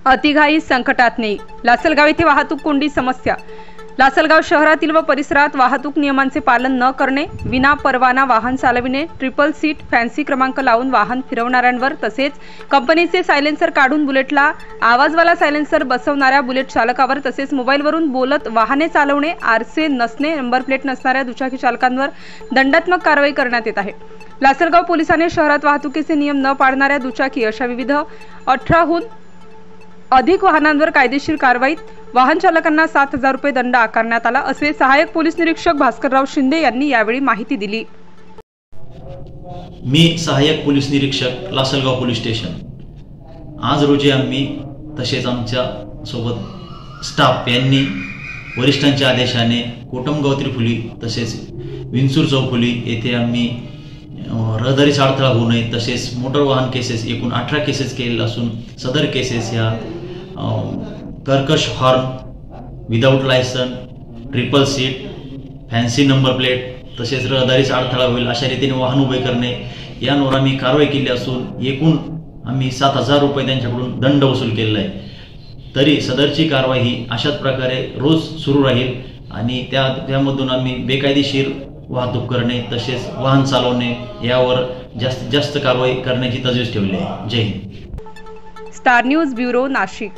अतिघाई संकटात नेई. लासलगाव येथे वाहतूक कोंडी समस्या. लासलगाव शहरातील व परिसरात वाहतूक नियमांचे पालन न करणे, विना परवाना वाहन चालविणे, ट्रिपल सीट फॅन्सी क्रमांक लावून वाहन फिरवणाऱ्यांवर तसेच कंपनीचे सायलेन्सर काढून बुलेटला आवाजवाला सायलेन्सर बसवणाऱ्या बुलेट चालकावर तसेच मोबाईलवरून बोलत वाहने चालवणे, आरसे नसणे, नंबर प्लेट नसणाऱ्या दुचाकी चालकांवर दंडात्मक कारवाई करण्यात येत आहे. लासलगाव पोलिसांनी शहरात वाहतुकीचे नियम न पाळणाऱ्या दुचाकी अशा विविध 18हून अधिक वाहनांवर कायदेशीर कारवाईत वाहन चालकांना 7,000 रुपये दंड आकारण्यात आला असे सहाय्यक पोलीस निरीक्षक भास्करराव शिंदे यांनी यावेळी माहिती दिली. मी सहाय्यक पोलीस निरीक्षक लासलगाव पोलीस स्टेशन. आज रोजी आम्ही तसेच आमच्या सोबत स्टाफ यांनी वरिष्ठांच्या आदेशाने कोटमगाव त्रिफुली तसेच विंचूर चौफुली येथे आम्ही रहदारीचा अडथळा होऊ नये तसेच मोटर वाहन केसेस एकूण 18 केसेस केलेले असून सदर केसेस ह्या कर्कश horn, without license, triple seat, fancy number plate तसेच रहदारीचा अडथळा होईल अशा रीतीने वाहन उभे करणे यांवर आम्ही कारवाई केली असून एकूण आम्ही 7,000 रुपये त्यांच्याकडून दंड वसूल केलेला आहे. तरी सदरची कारवाई ही अशाच प्रकारे रोज सुरू राहील आणि त्यामधून आम्ही बेकायदेशीर वाहतूक करणे तसेच वाहन चालवणे यावर जास्तीत जास्त कारवाई करण्याची तजवीज ठेवली आहे. जय हिंद. Star News bureau, Nashik.